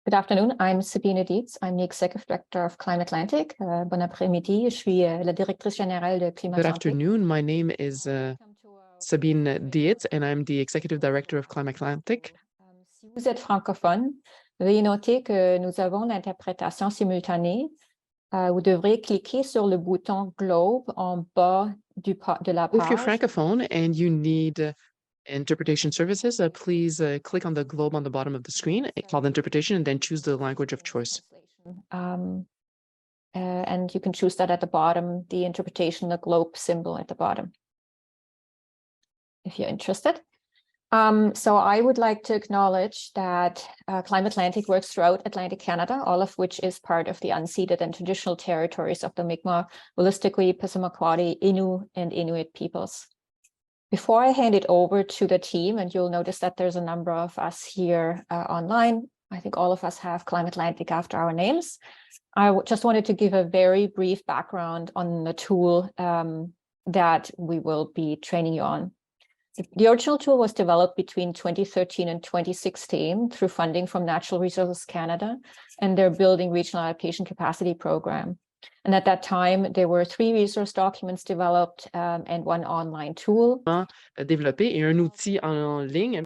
Good afternoon. I'm Sabine Dietz. I'm the Executive Director of Climate Atlantic. Bon après-midi. Je suis la directrice générale de Climat Good Atlantic. afternoon. My name is Sabine Dietz, and I'm the Executive Director of Climate Atlantic. Si vous êtes francophone, veuillez noter que nous avons l'interprétation simultanée. Vous devrez cliquer sur le bouton Globe en bas de la page. If you're francophone and you need interpretation services, please click on the globe on the bottom of the screen called interpretation and then choose the language of choice. And you can choose that at the bottom, the interpretation, the globe symbol at the bottom, if you're interested. So I would like to acknowledge that Climate Atlantic works throughout Atlantic Canada, all of which is part of the unceded and traditional territories of the Mi'kmaq, holistically Passamaquoddy, Innu, and Inuit peoples. Before I hand it over to the team, and you'll notice that there's a number of us here online. I think all of us have Climate Atlantic after our names. I just wanted to give a very brief background on the tool that we will be training you on. The original tool was developed between 2013 and 2016 through funding from Natural Resources Canada and their Building Regional Adaptation Capacity program. And at that time, there were 3 resource documents developed and 1 online tool. Développé et un outil en ligne.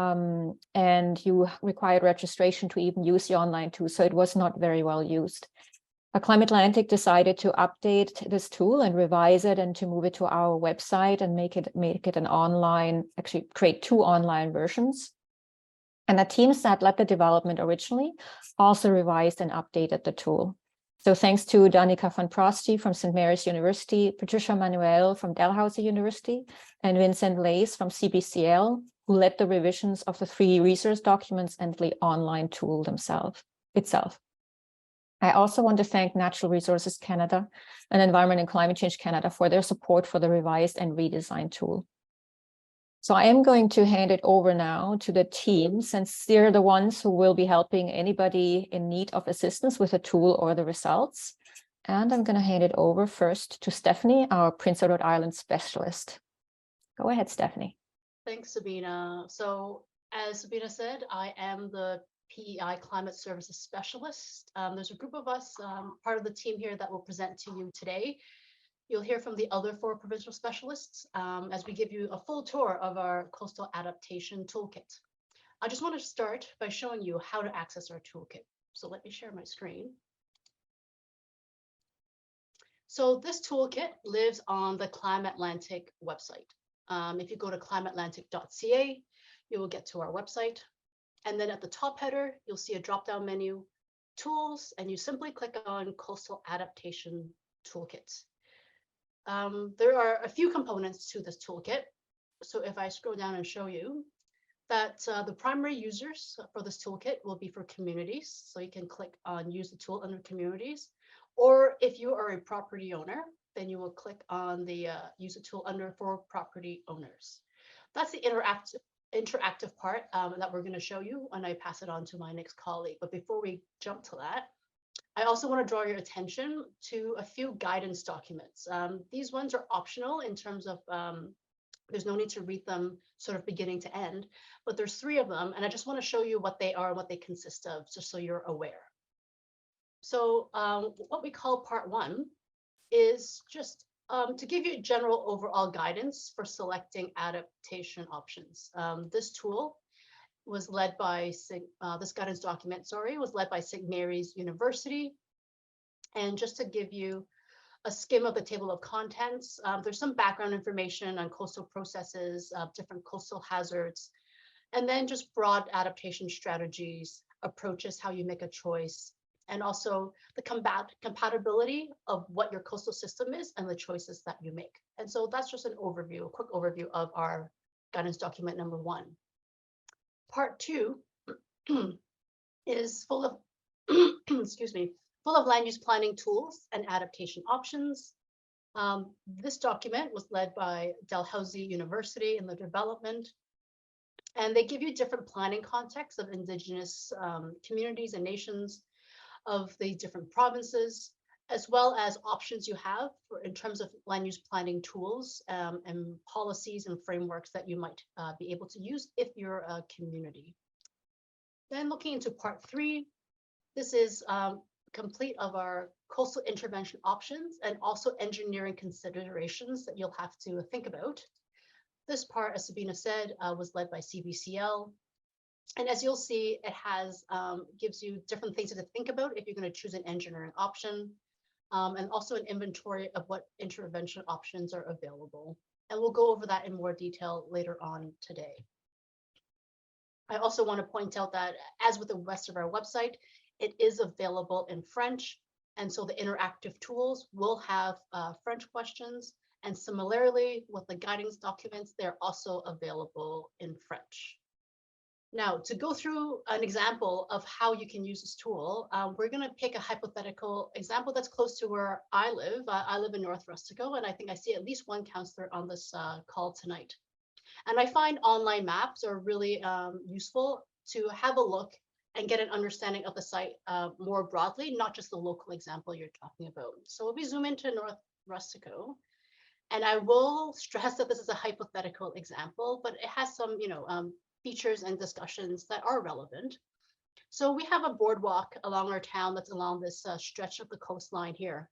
And you required registration to even use the online tool, so it was not very well used. Climate Atlantic decided to update this tool and revise it and to move it to our website and make it an online, actually create 2 online versions. And the teams that led the development originally also revised and updated the tool. So thanks to Danica van Prosty from St. Mary's University, Patricia Manuel from Dalhousie University, and Vincent Lace from CBCL, who led the revisions of the 3 resource documents and the online tool itself. I also want to thank Natural Resources Canada and Environment and Climate Change Canada for their support for the revised and redesigned tool. So I am going to hand it over now to the team, since they're the ones who will be helping anybody in need of assistance with the tool or the results. And I'm going to hand it over first to Stephanie, our Prince Edward Island specialist. Go ahead, Stephanie. Thanks, Sabina. So as Sabina said, I am the PEI Climate Services Specialist. There's a group of us, part of the team here, that will present to you today. You'll hear from the other 4 provincial specialists as we give you a full tour of our Coastal Adaptation Toolkit. I just want to start by showing you how to access our toolkit. So let me share my screen. So this toolkit lives on the Climate Atlantic website. If you go to climateatlantic.ca, you will get to our website. And then at the top header, you'll see a drop-down menu, Tools, and you simply click on Coastal Adaptation Toolkit. There are a few components to this toolkit. So if I scroll down and show you that the primary users for this toolkit will be for communities. So you can click on Use the tool under Communities. Or if you are a property owner, then you will click on the Use the tool under For Property Owners. That's the interactive part that we're going to show you when I pass it on to my next colleague. But before we jump to that, I also want to draw your attention to a few guidance documents. These ones are optional in terms of there's no need to read them sort of beginning to end, but there's 3 of them, and I just want to show you what they are and what they consist of, just so you're aware. So what we call part 1 is just to give you general overall guidance for selecting adaptation options. This tool was led by, this guidance document, was led by St. Mary's University. And just to give you a skim of the table of contents, there's some background information on coastal processes, different coastal hazards, and then just broad adaptation strategies, approaches, how you make a choice, and also the compatibility of what your coastal system is and the choices that you make. And so that's just an overview, a quick overview of our guidance document number 1. Part 2 is full of, excuse me, full of land use planning tools and adaptation options. This document was led by Dalhousie University in the development, and they give you different planning contexts of Indigenous communities and nations of the different provinces, as well as options you have in terms of land use planning tools and policies and frameworks that you might be able to use if you're a community. Then looking into part 3, This is complete of our coastal intervention options and also engineering considerations that you'll have to think about. This part, as Sabina said, was led by CBCL. And as you'll see, it has gives you different things to think about if you're going to choose an engineering option, and also an inventory of what intervention options are available. And we'll go over that in more detail later on today. I also want to point out that as with the rest of our website, it is available in French. And so the interactive tools will have French questions. And similarly with the guidance documents, they're also available in French. Now, to go through an example of how you can use this tool, we're going to pick a hypothetical example that's close to where I live. I live in North Rustico, and I think I see at least one counselor on this call tonight. And I find online maps are really useful to have a look and get an understanding of the site more broadly, not just the local example you're talking about. So if we zoom into North Rustico, and I will stress that this is a hypothetical example, but it has some, features and discussions that are relevant. So we have a boardwalk along our town that's along this stretch of the coastline here.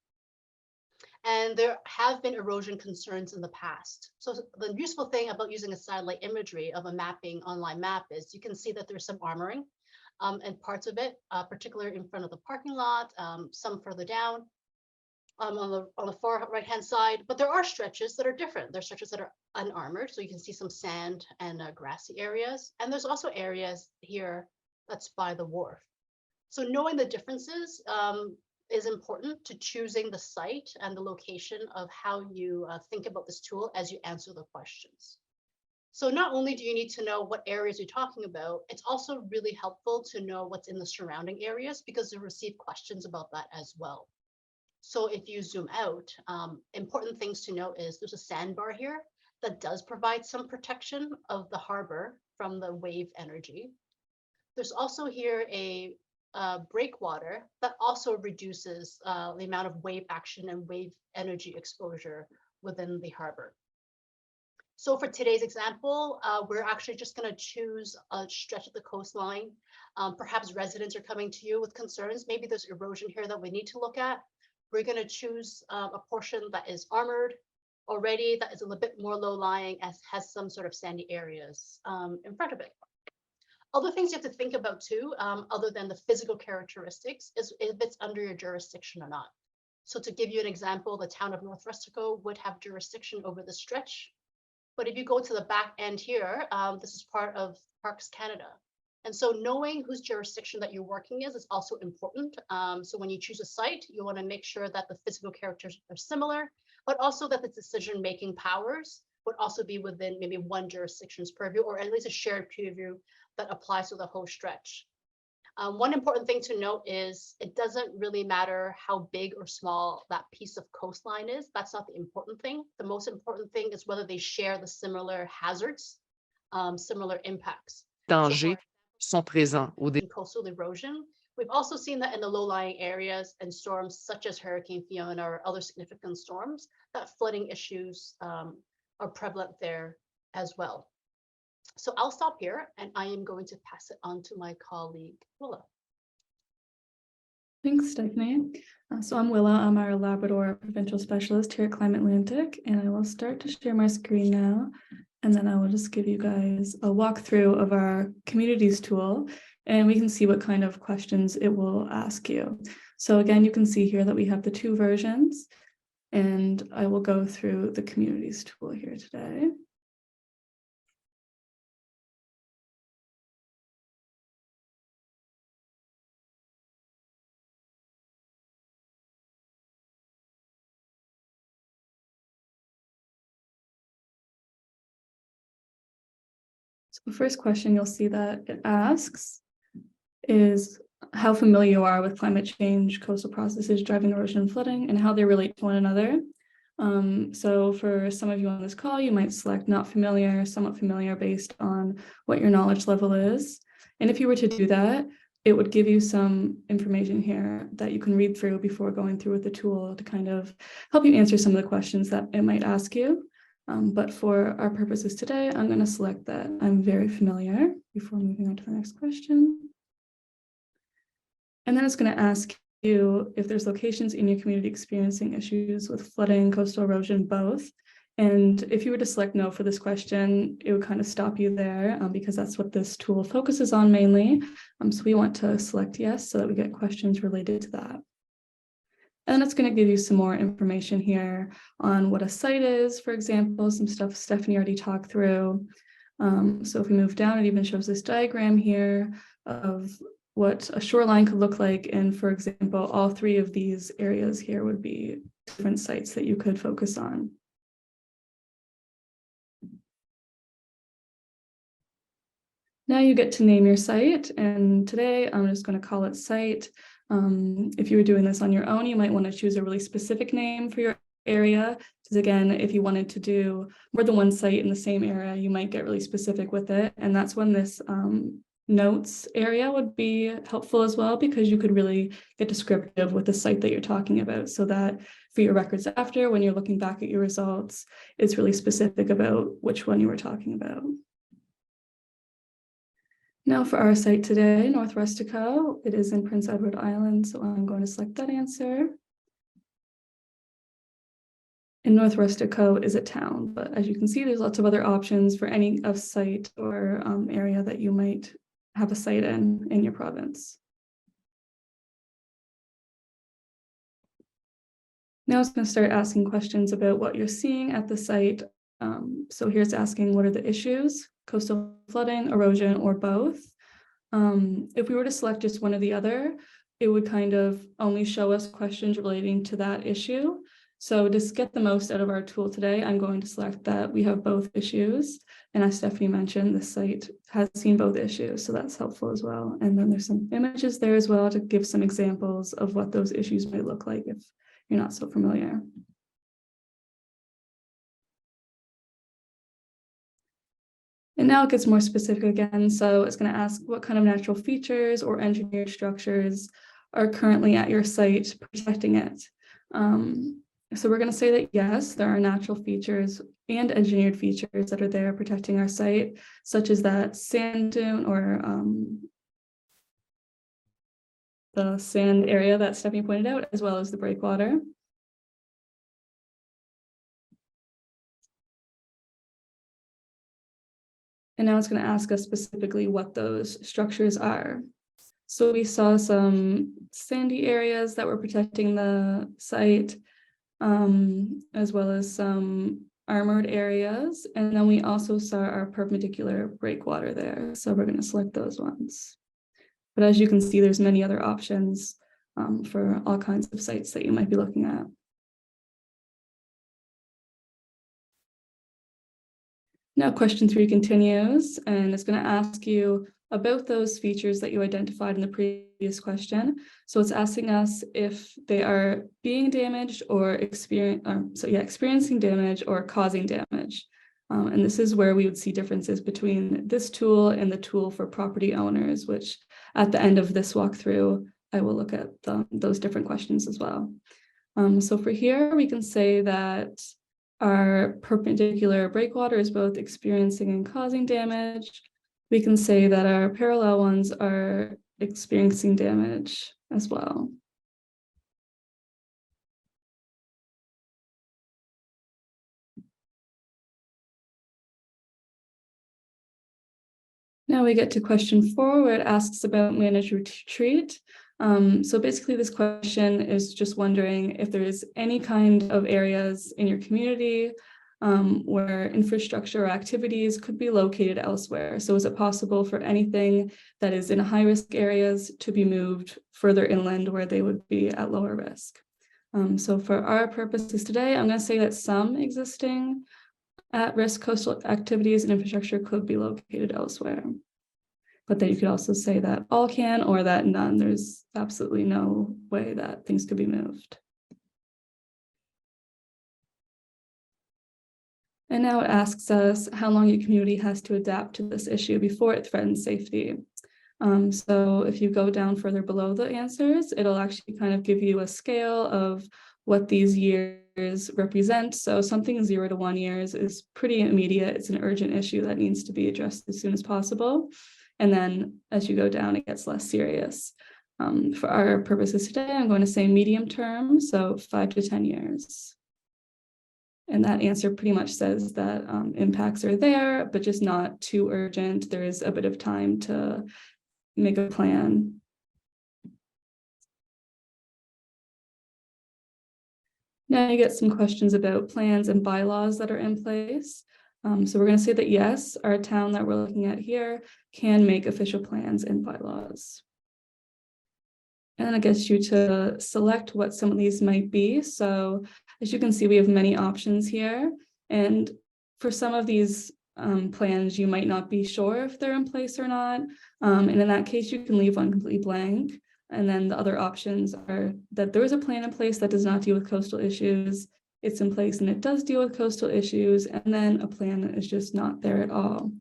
And there have been erosion concerns in the past. So the useful thing about using a satellite imagery of a mapping online map is you can see that there's some armoring and parts of it, particularly in front of the parking lot, some further down on the far right-hand side. But there are stretches that are different. There are stretches that are unarmored, so you can see some sand and grassy areas. And there's also areas here that's by the wharf. So knowing the differences is important to choosing the site and the location of how you think about this tool as you answer the questions. So not only do you need to know what areas you're talking about, it's also really helpful to know what's in the surrounding areas because you receive questions about that as well. So if you zoom out, important things to note is there's a sandbar here that does provide some protection of the harbor from the wave energy. There's also here a breakwater that also reduces the amount of wave action and wave energy exposure within the harbor. So for today's example, we're actually just going to choose a stretch of the coastline. Perhaps residents are coming to you with concerns. Maybe there's erosion here that we need to look at. We're going to choose a portion that is armored already, that is a little bit more low-lying, as has some sort of sandy areas in front of it. Other things you have to think about too, other than the physical characteristics, is if it's under your jurisdiction or not. So to give you an example, the town of North Rustico would have jurisdiction over the stretch. But if you go to the back end here, this is part of Parks Canada. And so knowing whose jurisdiction that you're working is also important. So when you choose a site, you want to make sure that the physical characters are similar, but also that the decision-making powers would also be within maybe one jurisdiction's purview, or at least a shared purview that applies to the whole stretch. One important thing to note is it doesn't really matter how big or small that piece of coastline is. That's not the important thing. The most important thing is whether they share the similar hazards, similar impacts. Dangers sont présents au in coastal erosion. We've also seen that in the low-lying areas and storms such as Hurricane Fiona or other significant storms, that flooding issues are prevalent there as well. So I'll stop here and I am going to pass it on to my colleague, Willa. Thanks, Stephanie. So I'm Willa. I'm our Labrador Provincial Specialist here at Climate Atlantic, and I will start to share my screen now. And then I will just give you guys a walkthrough of our communities tool, and we can see what kind of questions it will ask you. So again, you can see here that we have the two versions, and I will go through the communities tool here today. So the first question you'll see that it asks is how familiar you are with climate change, coastal processes driving erosion and flooding, and how they relate to one another. So for some of you on this call, you might select not familiar, somewhat familiar based on what your knowledge level is. And if you were to do that, it would give you some information here that you can read through before going through with the tool to kind of help you answer some of the questions that it might ask you. But for our purposes today, I'm going to select that I'm very familiar before moving on to the next question. And then it's going to ask you if there's locations in your community experiencing issues with flooding, coastal erosion, both. And if you were to select no for this question, it would kind of stop you there because that's what this tool focuses on mainly. So we want to select yes so that we get questions related to that. And it's going to give you some more information here on what a site is, for example, some stuff Stephanie already talked through. So if we move down, it even shows this diagram here of what a shoreline could look like. And for example, all three of these areas here would be different sites that you could focus on. Now you get to name your site, and today I'm just going to call it site. If you were doing this on your own, you might want to choose a really specific name for your area, because again, if you wanted to do more than one site in the same area, you might get really specific with it, and that's when this notes area would be helpful as well, because you could really get descriptive with the site that you're talking about, so that for your records after, when you're looking back at your results, it's really specific about which one you were talking about. Now for our site today, North Rustico, it is in Prince Edward Island, so I'm going to select that answer. And North Rustico is a town, but as you can see, there's lots of other options for any of site or area that you might have a site in your province. Now it's going to start asking questions about what you're seeing at the site. So here's asking, what are the issues? Coastal flooding, erosion, or both? If we were to select just one or the other, it would kind of only show us questions relating to that issue. So to get the most out of our tool today, I'm going to select that we have both issues. And as Stephanie mentioned, the site has seen both issues, so that's helpful as well. And then there's some images there as well to give some examples of what those issues might look like if you're not so familiar. And now it gets more specific again. So it's going to ask what kind of natural features or engineered structures are currently at your site protecting it. So we're going to say that yes, there are natural features and engineered features that are there protecting our site, such as that sand dune or the sand area that Stephanie pointed out, as well as the breakwater. And now it's going to ask us specifically what those structures are. So we saw some sandy areas that were protecting the site, as well as some armored areas. And then we also saw our perpendicular breakwater there. So we're going to select those ones. But as you can see, there's many other options for all kinds of sites that you might be looking at. Now question 3 continues, and it's going to ask you about those features that you identified in the previous question. So it's asking us if they are being damaged or experiencing damage or causing damage. And this is where we would see differences between this tool and the tool for property owners, which at the end of this walkthrough, I will look at those different questions as well. So for here, we can say that our perpendicular breakwater is both experiencing and causing damage. We can say that our parallel ones are experiencing damage as well. Now we get to question 4, where it asks about managed retreat. So basically this question is just wondering if there is any kind of areas in your community where infrastructure or activities could be located elsewhere. So is it possible for anything that is in high-risk areas to be moved further inland where they would be at lower risk? So for our purposes today, I'm going to say that some existing at-risk coastal activities and infrastructure could be located elsewhere. But then you could also say that all can, or that none. There's absolutely no way that things could be moved. And now it asks us how long your community has to adapt to this issue before it threatens safety. So if you go down further below the answers, it'll actually kind of give you a scale of what these years represent. So something 0 to 1 years is pretty immediate. It's an urgent issue that needs to be addressed as soon as possible. And then as you go down, it gets less serious. For our purposes today, I'm going to say medium term, so 5 to 10 years. And that answer pretty much says that impacts are there, but just not too urgent. There is a bit of time to make a plan. Now you get some questions about plans and bylaws that are in place. So we're going to say that yes, our town that we're looking at here can make official plans and bylaws. And then it gets you to select what some of these might be. So as you can see, we have many options here. And for some of these plans, you might not be sure if they're in place or not. And in that case, you can leave one completely blank. And then the other options are that there is a plan in place that does not deal with coastal issues. It's in place and it does deal with coastal issues. And then a plan that is just not there at all.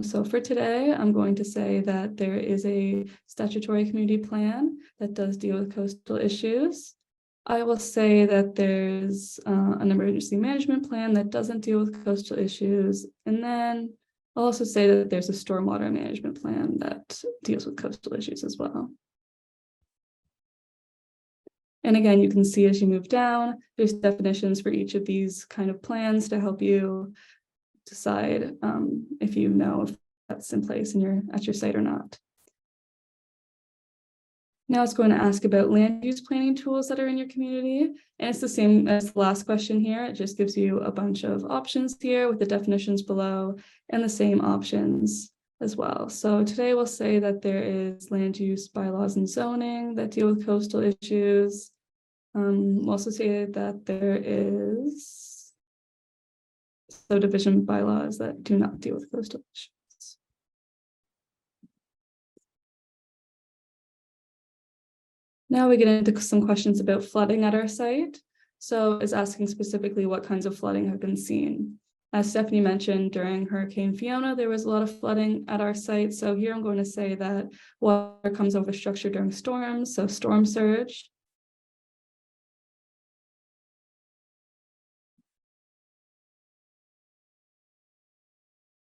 So for today, I'm going to say that there is a statutory community plan that does deal with coastal issues. I will say that there's an emergency management plan that doesn't deal with coastal issues. And then I'll also say that there's a stormwater management plan that deals with coastal issues as well. And again, you can see as you move down, there's definitions for each of these kind of plans to help you decide if you know if that's in place and at your site or not. Now it's going to ask about land use planning tools that are in your community. And it's the same as the last question here. It just gives you a bunch of options here with the definitions below and the same options as well. So today we'll say that there is land use bylaws and zoning that deal with coastal issues. We'll also say that there is subdivision bylaws that do not deal with coastal issues. Now we get into some questions about flooding at our site. So it's asking specifically what kinds of flooding have been seen. As Stephanie mentioned, during Hurricane Fiona, there was a lot of flooding at our site. So here I'm going to say that water comes over structure during storms, so storm surge.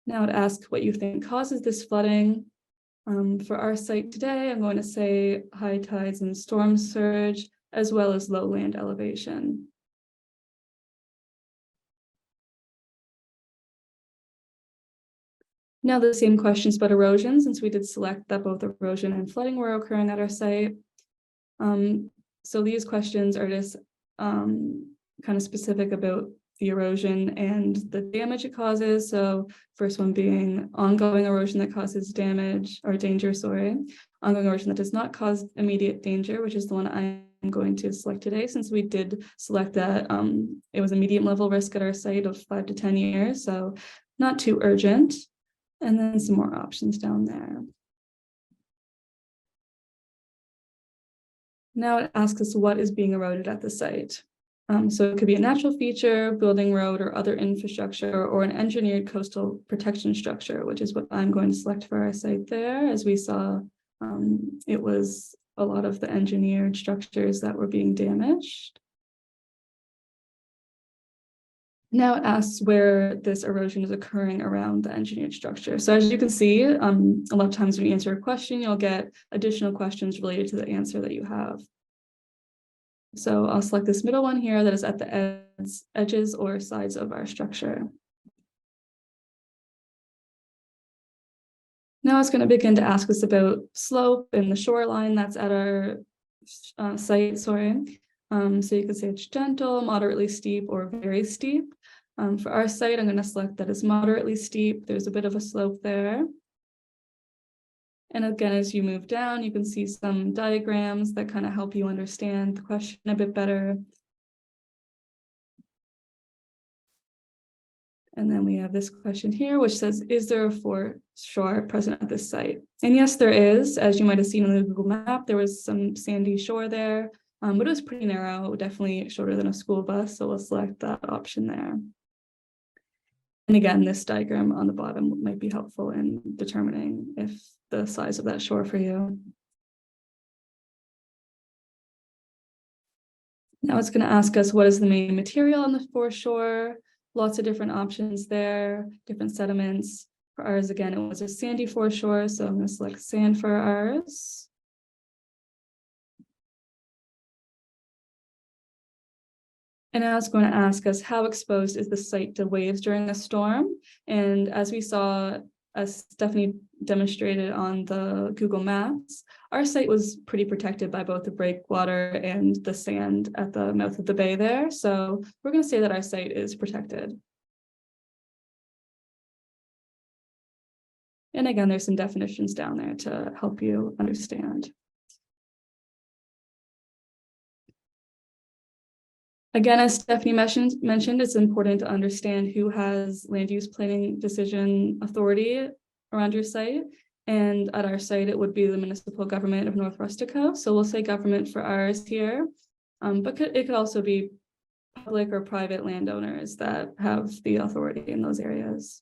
Now to ask what you think causes this flooding. For our site today, I'm going to say high tides and storm surge, as well as low land elevation. Now the same questions about erosion, since we did select that both erosion and flooding were occurring at our site. So these questions are just kind of specific about the erosion and the damage it causes. So first one being ongoing erosion that causes damage or danger, sorry. Ongoing erosion that does not cause immediate danger, which is the one I'm going to select today, since we did select that it was a medium level risk at our site of 5 to 10 years. So not too urgent. And then some more options down there. Now it asks us what is being eroded at the site. So it could be a natural feature, building road or other infrastructure, or an engineered coastal protection structure, which is what I'm going to select for our site there. As we saw, it was a lot of the engineered structures that were being damaged. Now it asks where this erosion is occurring around the engineered structure. So as you can see, a lot of times when you answer a question, you'll get additional questions related to the answer that you have. So I'll select this middle one here that is at the edges or sides of our structure. Now it's going to begin to ask us about slope and the shoreline that's at our site, sorry. So you can say it's gentle, moderately steep, or very steep. For our site, I'm going to select that as moderately steep. There's a bit of a slope there. And again, as you move down, you can see some diagrams that kind of help you understand the question a bit better. And then we have this question here, which says, is there a foreshore present at this site? And yes, there is. As you might have seen on the Google map, there was some sandy shore there, but it was pretty narrow, definitely shorter than a school bus. So we'll select that option there. And again, this diagram on the bottom might be helpful in determining if the size of that shore for you. Now it's going to ask us what is the main material on the foreshore. Lots of different options there, different sediments. For ours, again, it was a sandy foreshore, so I'm going to select sand for ours. And now it's going to ask us, how exposed is the site to waves during a storm? And as we saw, as Stephanie demonstrated on the Google Maps, our site was pretty protected by both the breakwater and the sand at the mouth of the bay there. So we're going to say that our site is protected. And again, there's some definitions down there to help you understand. Again, as Stephanie mentioned, it's important to understand who has land use planning decision authority around your site. And at our site, it would be the municipal government of North Rustico. So we'll say government for ours here, but it could also be public or private landowners that have the authority in those areas.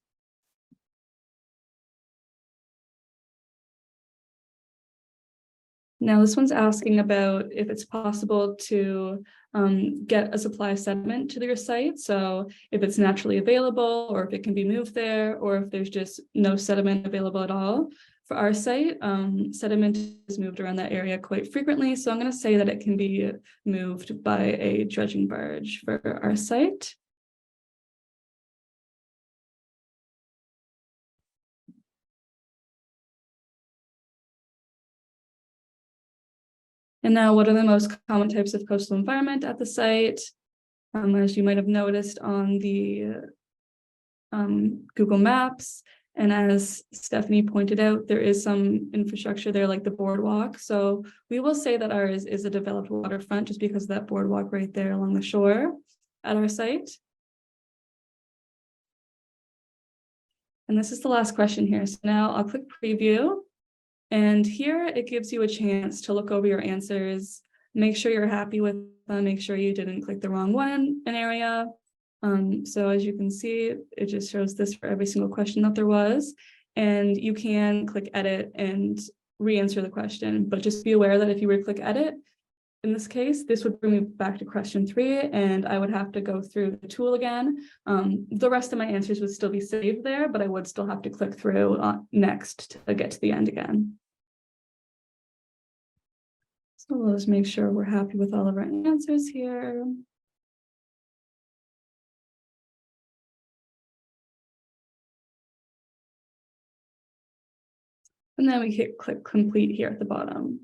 Now, this one's asking about if it's possible to get a supply of sediment to your site. So if it's naturally available, or if it can be moved there, or if there's just no sediment available at all. For our site, sediment is moved around that area quite frequently. So I'm going to say that it can be moved by a dredging barge for our site. And now, what are the most common types of coastal environment at the site? As you might have noticed on the Google Maps, and as Stephanie pointed out, there is some infrastructure there like the boardwalk. So we will say that ours is a developed waterfront just because of that boardwalk right there along the shore at our site. And this is the last question here. So now I'll click preview. And here it gives you a chance to look over your answers, make sure you're happy with them, make sure you didn't click the wrong one in an area. So as you can see, it just shows this for every single question that there was. And you can click edit and re-answer the question, but just be aware that if you were to click edit, in this case, this would bring me back to question 3, and I would have to go through the tool again. The rest of my answers would still be saved there, but I would still have to click through next to get to the end again. So let's make sure we're happy with all of our answers here. And then we click complete here at the bottom.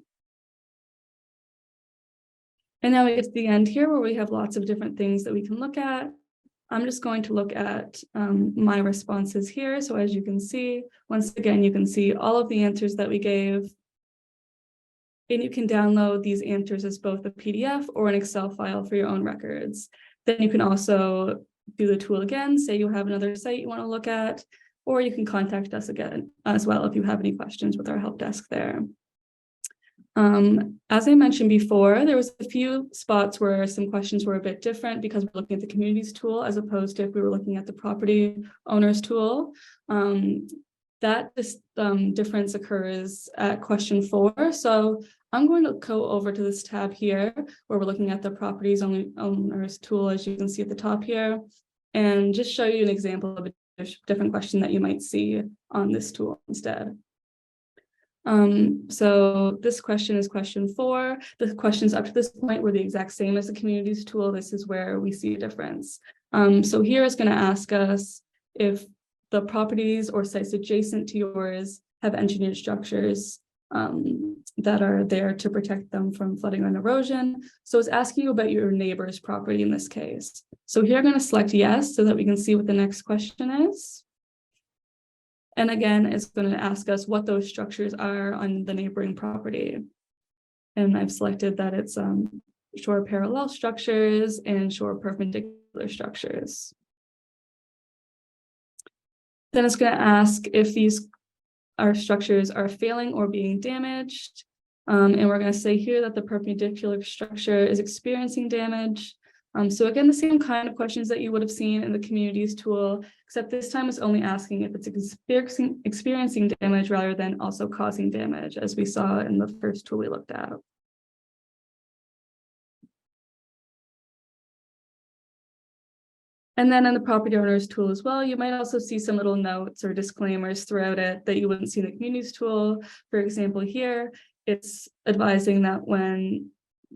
And now we get to the end here where we have lots of different things that we can look at. I'm just going to look at my responses here. So as you can see, once again, you can see all of the answers that we gave. And you can download these answers as both a PDF or an Excel file for your own records. Then you can also do the tool again, say you have another site you want to look at, or you can contact us again as well if you have any questions with our help desk there. As I mentioned before, there was a few spots where some questions were a bit different because we're looking at the communities tool as opposed to if we were looking at the property owners tool. That difference occurs at question 4. So I'm going to go over to this tab here where we're looking at the properties owners tool, as you can see at the top here, and just show you an example of a different question that you might see on this tool instead. So this question is question 4. The questions up to this point were the exact same as the communities tool. This is where we see a difference. So here it's going to ask us if the properties or sites adjacent to yours have engineered structures that are there to protect them from flooding and erosion. So it's asking you about your neighbor's property in this case. So here I'm going to select yes so that we can see what the next question is. And again, it's going to ask us what those structures are on the neighboring property. And I've selected that it's shore parallel structures and shore perpendicular structures. Then it's going to ask if these structures are failing or being damaged. And we're going to say here that the perpendicular structure is experiencing damage. So again, the same kind of questions that you would have seen in the communities tool, except this time it's only asking if it's experiencing damage rather than also causing damage, as we saw in the first tool we looked at. And then in the property owners tool as well, you might also see some little notes or disclaimers throughout it that you wouldn't see in the communities tool. For example, here, it's advising that when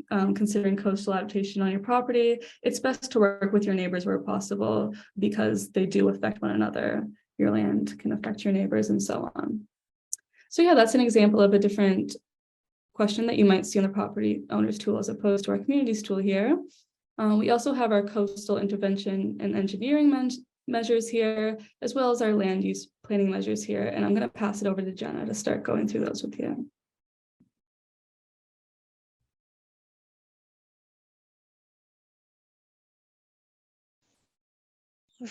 considering coastal adaptation on your property, it's best to work with your neighbors where possible because they do affect one another. Your land can affect your neighbors and so on. So yeah, that's an example of a different question that you might see on the property owner's tool as opposed to our communities tool here. We also have our coastal intervention and engineering measures here, as well as our land use planning measures here. And I'm going to pass it over to Jenna to start going through those with you.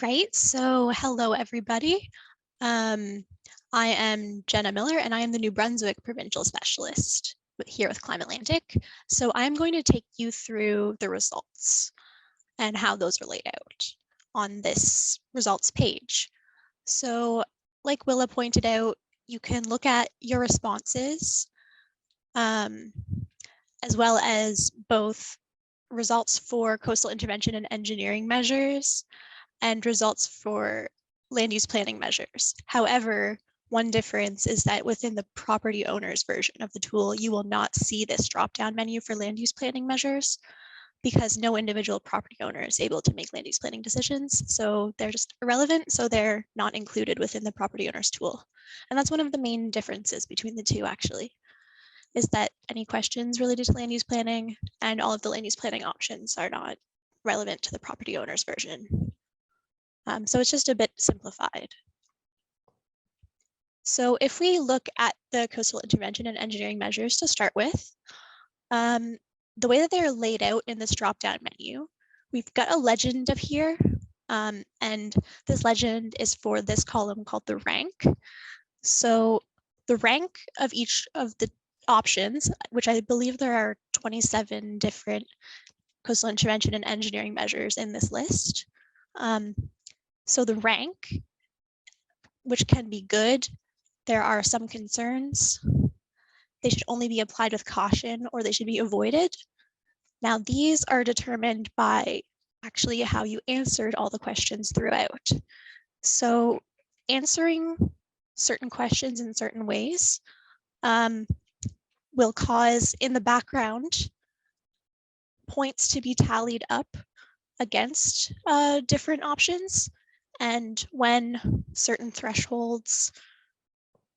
Right, so hello everybody. I am Jenna Miller and I am the New Brunswick Provincial Specialist here with Climate Atlantic. So I'm going to take you through the results and how those are laid out on this results page. So like Willa pointed out, you can look at your responses as well as both results for coastal intervention and engineering measures and results for land use planning measures. However, one difference is that within the property owner's version of the tool, you will not see this drop-down menu for land use planning measures because no individual property owner is able to make land use planning decisions. So they're just irrelevant. So they're not included within the property owner's tool. And that's one of the main differences between the two actually, is that any questions related to land use planning and all of the land use planning options are not relevant to the property owner's version. So it's just a bit simplified. So if we look at the coastal intervention and engineering measures to start with, the way that they're laid out in this drop-down menu, we've got a legend up here, and this legend is for this column called the rank. So the rank of each of the options, which I believe there are 27 different coastal intervention and engineering measures in this list. So the rank, which can be good, there are some concerns. They should only be applied with caution or they should be avoided. Now these are determined by actually how you answered all the questions throughout. So answering certain questions in certain ways will cause in the background points to be tallied up against different options. And when certain thresholds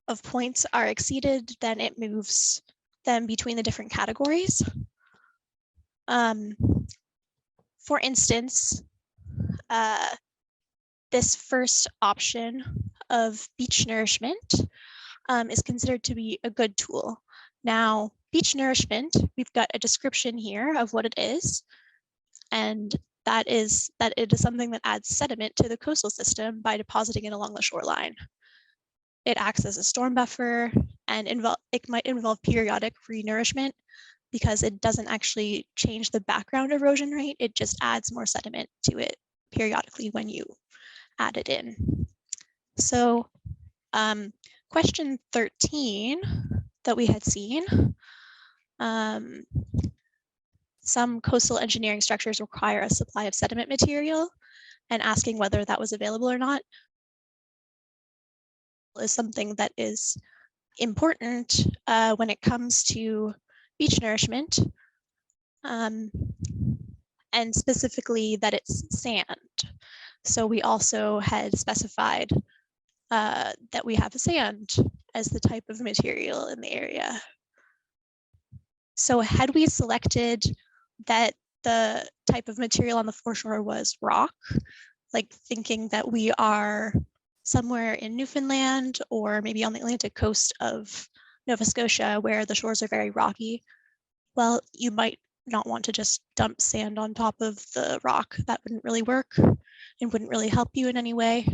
of points are exceeded, then it moves them between the different categories. For instance, this first option of beach nourishment is considered to be a good tool. Now, beach nourishment, we've got a description here of what it is, and that is that it is something that adds sediment to the coastal system by depositing it along the shoreline. It acts as a storm buffer, and it might involve periodic renourishment because it doesn't actually change the background erosion rate. It just adds more sediment to it periodically when you add it in. So question 13 that we had seen, some coastal engineering structures require a supply of sediment material, and asking whether that was available or not is something that is important when it comes to beach nourishment, and specifically that it's sand. So we also had specified that we have sand as the type of material in the area. So had we selected that the type of material on the foreshore was rock, like thinking that we are somewhere in Newfoundland or maybe on the Atlantic coast of Nova Scotia where the shores are very rocky, well, you might not want to just dump sand on top of the rock. That wouldn't really work and wouldn't really help you in any way.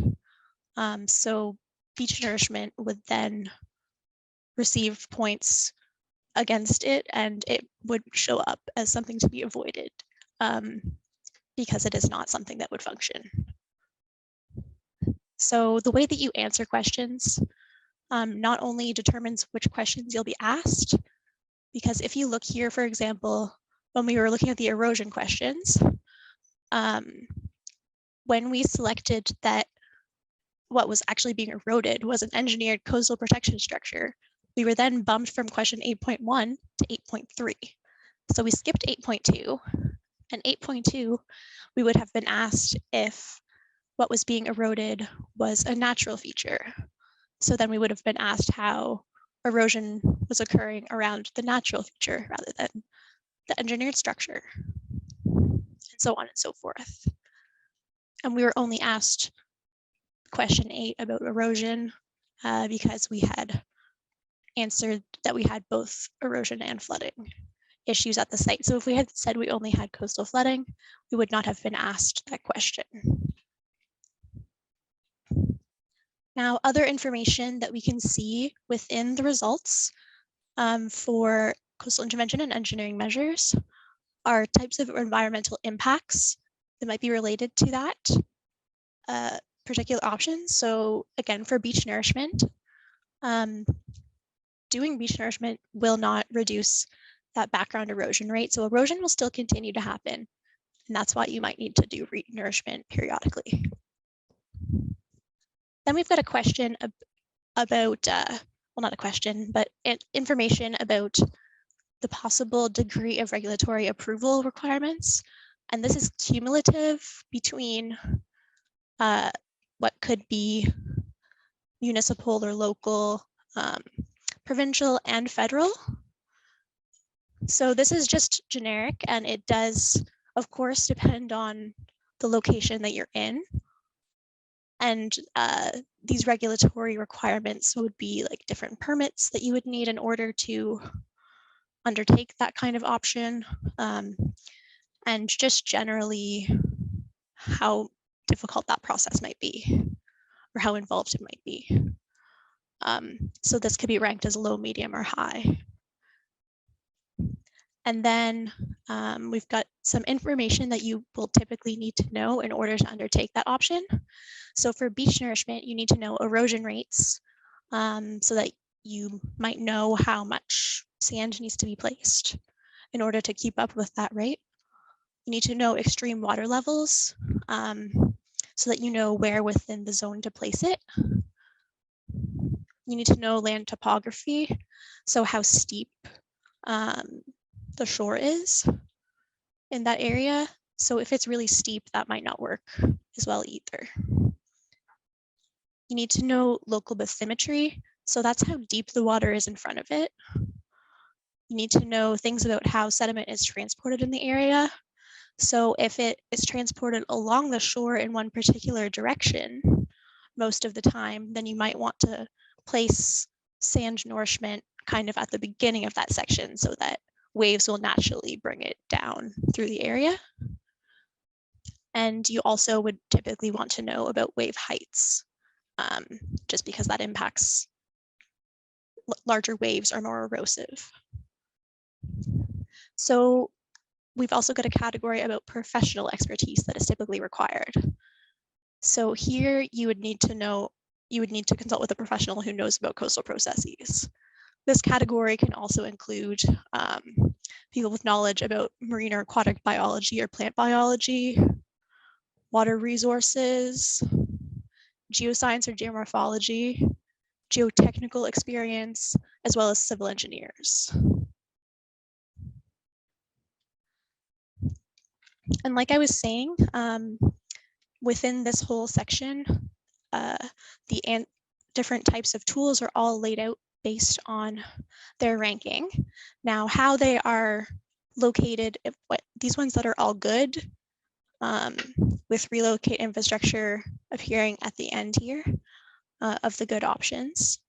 So beach nourishment would then receive points against it, and it would show up as something to be avoided because it is not something that would function. So the way that you answer questions not only determines which questions you'll be asked, because if you look here, for example, when we were looking at the erosion questions, when we selected that what was actually being eroded was an engineered coastal protection structure, we were then bumped from question 8.1 to 8.3. So we skipped 8.2, and 8.2, we would have been asked if what was being eroded was a natural feature. So then we would have been asked how erosion was occurring around the natural feature rather than the engineered structure, and so on and so forth. And we were only asked question 8 about erosion because we had answered that we had both erosion and flooding issues at the site. So if we had said we only had coastal flooding, we would not have been asked that question. Now, other information that we can see within the results for coastal intervention and engineering measures are types of environmental impacts that might be related to that particular option. So again, for beach nourishment, doing beach nourishment will not reduce that background erosion rate. So erosion will still continue to happen. And that's why you might need to do nourishment periodically. Then we've got a question about, well, not a question, but information about the possible degree of regulatory approval requirements. And this is cumulative between what could be municipal or local, provincial and federal. So this is just generic, and it does, of course, depend on the location that you're in. And these regulatory requirements would be like different permits that you would need in order to undertake that kind of option. And just generally how difficult that process might be or how involved it might be. So this could be ranked as low, medium, or high. And then we've got some information that you will typically need to know in order to undertake that option. So for beach nourishment, you need to know erosion rates so that you might know how much sand needs to be placed in order to keep up with that rate. You need to know extreme water levels so that you know where within the zone to place it. You need to know land topography, so how steep the shore is in that area. So if it's really steep, that might not work as well either. You need to know local bathymetry. So that's how deep the water is in front of it. You need to know things about how sediment is transported in the area. So if it is transported along the shore in one particular direction, most of the time, then you might want to place sand nourishment kind of at the beginning of that section so that waves will naturally bring it down through the area. And you also would typically want to know about wave heights, just because that impacts larger waves are more erosive. So we've also got a category about professional expertise that is typically required. So here you would need to consult with a professional who knows about coastal processes. This category can also include people with knowledge about marine or aquatic biology or plant biology, water resources, geoscience or geomorphology, geotechnical experience, as well as civil engineers. And like I was saying, within this whole section, the different types of tools are all laid out based on their ranking. Now, how they are located, these ones that are all good, with relocate infrastructure appearing at the end here of the good options.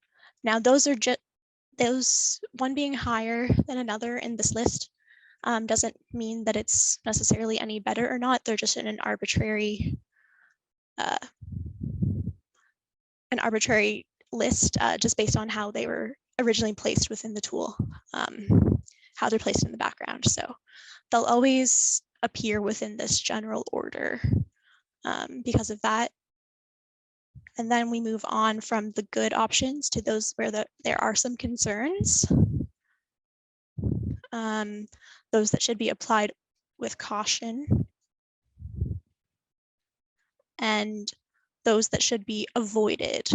Now, those are just, those one being higher than another in this list doesn't mean that it's necessarily any better or not. They're just in an arbitrary list just based on how they were originally placed within the tool, how they're placed in the background. So they'll always appear within this general order because of that. And then we move on from the good options to those where there are some concerns. Those that should be applied with caution. And those that should be avoided.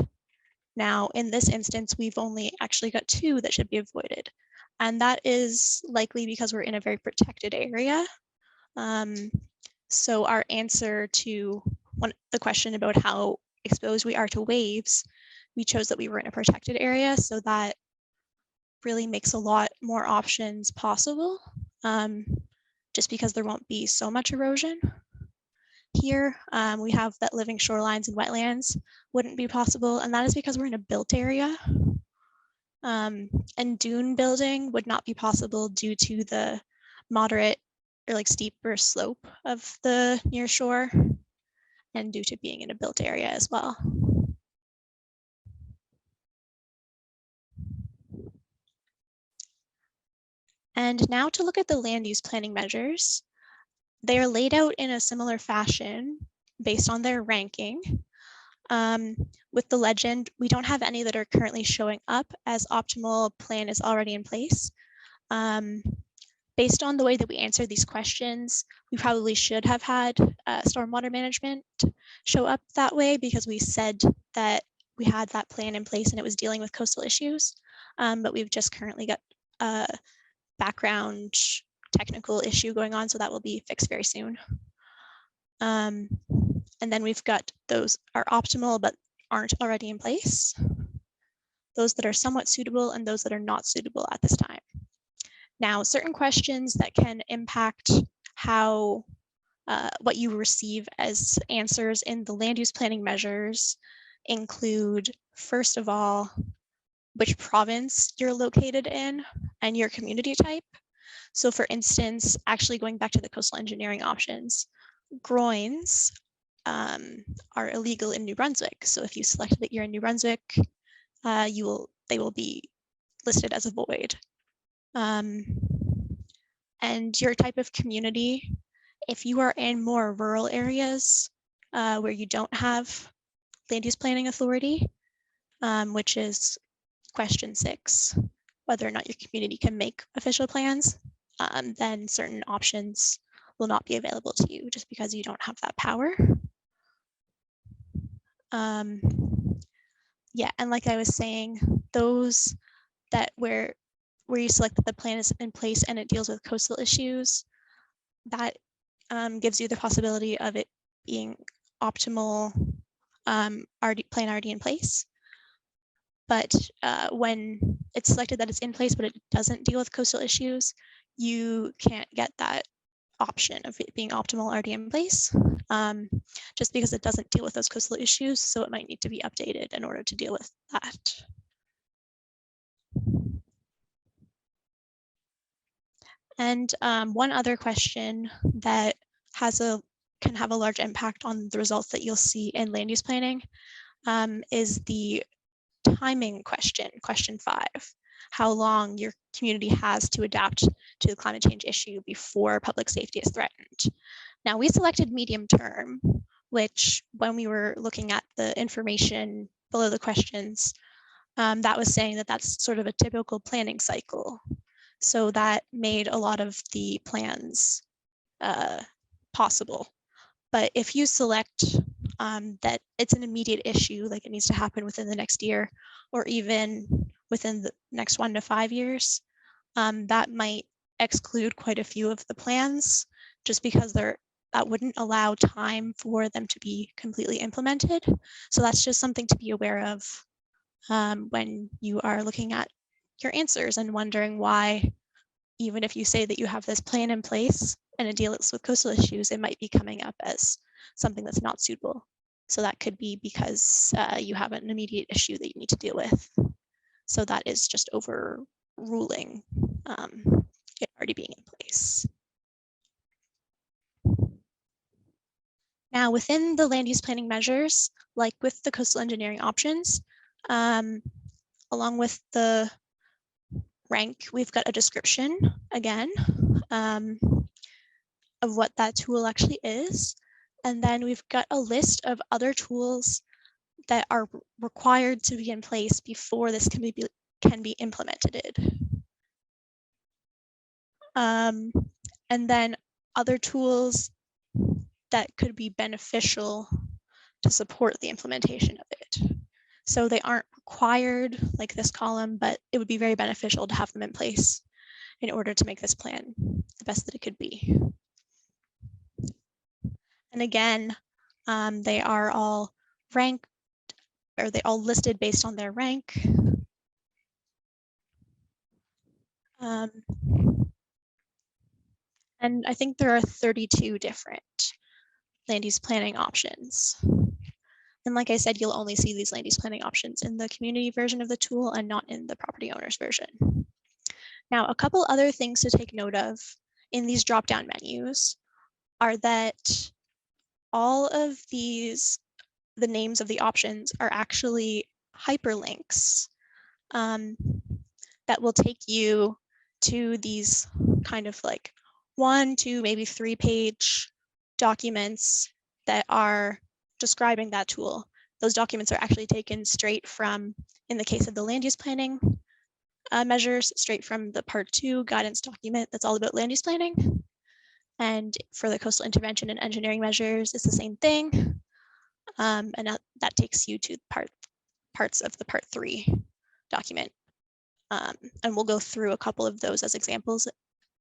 Now, in this instance, we've only actually got 2 that should be avoided. And that is likely because we're in a very protected area. So our answer to the question about how exposed we are to waves, we chose that we were in a protected area, so that really makes a lot more options possible, just because there won't be so much erosion. Here, we have that living shorelines and wetlands wouldn't be possible, and that is because we're in a built area. And dune building would not be possible due to the moderate or like steeper slope of the near shore, and due to being in a built area as well. And now to look at the land use planning measures. They are laid out in a similar fashion based on their ranking. With the legend, we don't have any that are currently showing up as optimal plan is already in place. Based on the way that we answered these questions, we probably should have had stormwater management show up that way, because we said that we had that plan in place and it was dealing with coastal issues. But we've just currently got a background technical issue going on, so that will be fixed very soon. And then we've got those are optimal but aren't already in place, those that are somewhat suitable, and those that are not suitable at this time. Now, certain questions that can impact how what you receive as answers in the land use planning measures include, first of all, which province you're located in and your community type. So for instance, actually going back to the coastal engineering options, groins are illegal in New Brunswick. So if you selected that you're in New Brunswick, they will be listed as a void. And your type of community, if you are in more rural areas where you don't have land use planning authority, which is question 6, whether or not your community can make official plans, then certain options will not be available to you just because you don't have that power. Yeah, and like I was saying, those that where you select that the plan is in place and it deals with coastal issues, that gives you the possibility of it being optimal plan already in place. But when it's selected that it's in place but it doesn't deal with coastal issues, you can't get that option of it being optimal already in place, just because it doesn't deal with those coastal issues, so it might need to be updated in order to deal with that. And one other question that can have a large impact on the results that you'll see in land use planning is the timing question, question 5, how long your community has to adapt to the climate change issue before public safety is threatened. Now, we selected medium term, which when we were looking at the information below the questions, that was saying that that's sort of a typical planning cycle. So that made a lot of the plans possible. But if you select that it's an immediate issue, like it needs to happen within the next year, or even within the next 1 to 5 years, that might exclude quite a few of the plans, just because that wouldn't allow time for them to be completely implemented. So that's just something to be aware of when you are looking at your answers and wondering why, even if you say that you have this plan in place and it deals with coastal issues, it might be coming up as something that's not suitable. So that could be because you have an immediate issue that you need to deal with. So that is just overruling it already being in place. Now, within the land use planning measures, like with the coastal engineering options, along with the rank, we've got a description again of what that tool actually is. And then we've got a list of other tools that are required to be in place before this can be implemented. And then other tools that could be beneficial to support the implementation of it. So they aren't required like this column, but it would be very beneficial to have them in place in order to make this plan the best that it could be. And again, they are all ranked, or they all listed based on their rank. And I think there are 32 different land use planning options. And like I said, you'll only see these land use planning options in the community version of the tool and not in the property owner's version. Now, a couple other things to take note of in these drop-down menus are that all of these, the names of the options are actually hyperlinks that will take you to these kind of like 1, 2, maybe 3-page documents that are describing that tool. Those documents are actually taken straight from, in the case of the land use planning measures, straight from the Part 2 guidance document that's all about land use planning. And for the coastal intervention and engineering measures, it's the same thing. And that takes you to parts of the Part 3 document. And we'll go through a couple of those as examples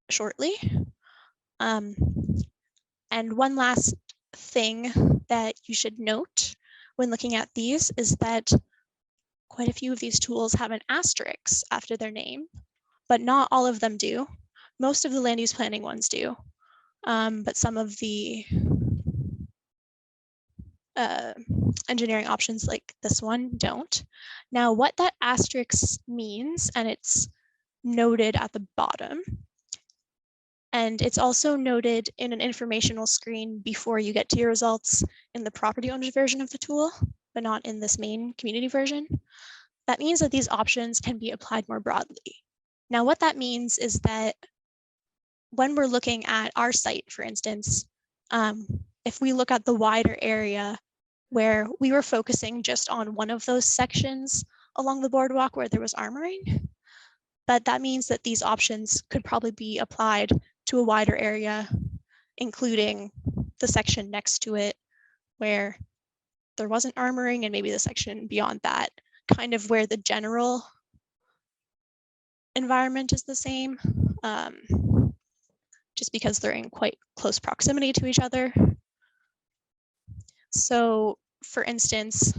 shortly. And one last thing that you should note when looking at these is that quite a few of these tools have an asterisk after their name, but not all of them do. Most of the land use planning ones do, but some of the engineering options like this one don't. Now, what that asterisk means, and it's noted at the bottom, and it's also noted in an informational screen before you get to your results in the property owner's version of the tool, but not in this main community version. That means that these options can be applied more broadly. Now, what that means is that when we're looking at our site, for instance, if we look at the wider area where we were focusing just on one of those sections along the boardwalk where there was armoring, but that means that these options could probably be applied to a wider area, including the section next to it where there wasn't armoring, and maybe the section beyond that, kind of where the general environment is the same, just because they're in quite close proximity to each other. So for instance,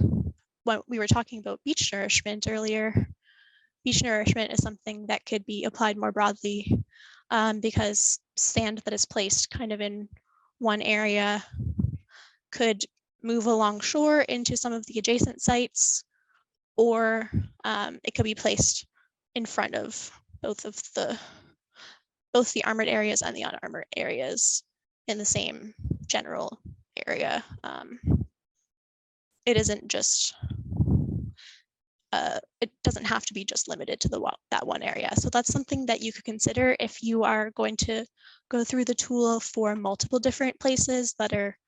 when we were talking about beach nourishment earlier, beach nourishment is something that could be applied more broadly because sand that is placed kind of in one area could move along shore into some of the adjacent sites, or it could be placed in front of both the armored areas and the unarmored areas in the same general area. It isn't just, it doesn't have to be just limited to that one area. So that's something that you could consider if you are going to go through the tool for multiple different places that are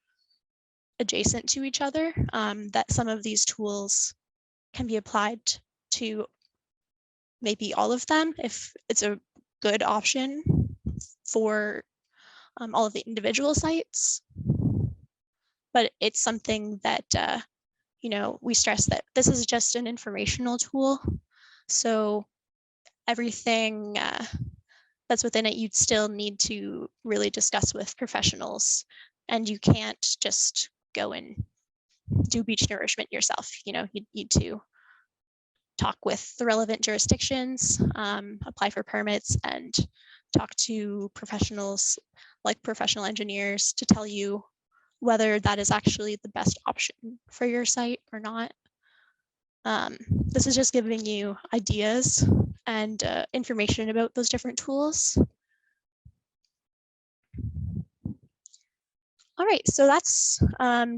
adjacent to each other, that some of these tools can be applied to maybe all of them if it's a good option for all of the individual sites. But it's something that, you know, we stress that this is just an informational tool. So everything that's within it, you'd still need to really discuss with professionals, and you can't just go and do beach nourishment yourself. You know, you need to talk with the relevant jurisdictions, apply for permits, and talk to professionals like professional engineers to tell you whether that is actually the best option for your site or not. This is just giving you ideas and information about those different tools. All right, so that's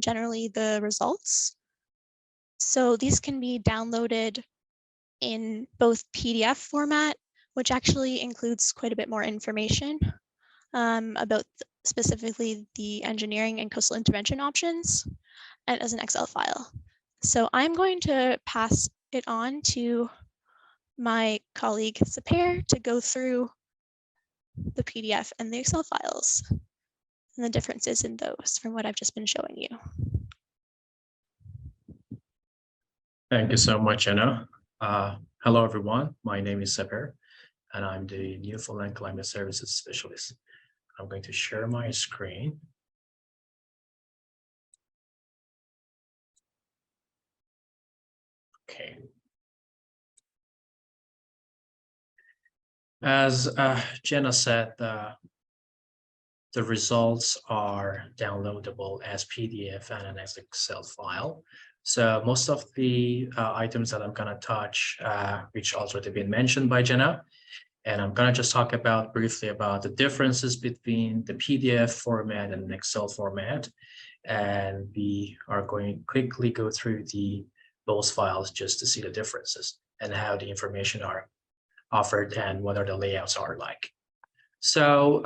generally the results. So these can be downloaded in both PDF format, which actually includes quite a bit more information about specifically the engineering and coastal intervention options, and as an Excel file. So I'm going to pass it on to my colleague Sapir to go through the PDF and the Excel files and the differences in those from what I've just been showing you. Thank you so much, Anna. Hello, everyone. My name is Seper, and I'm the Newfoundland Climate Services Specialist. I'm going to share my screen. Okay. As Jenna said, the results are downloadable as PDF and as Excel file. So most of the items that I'm going to touch, which already been mentioned by Jenna, and I'm going to just talk about briefly about the differences between the PDF format and Excel format. And we are going to quickly go through those files just to see the differences and how the information are offered and what are the layouts are like. So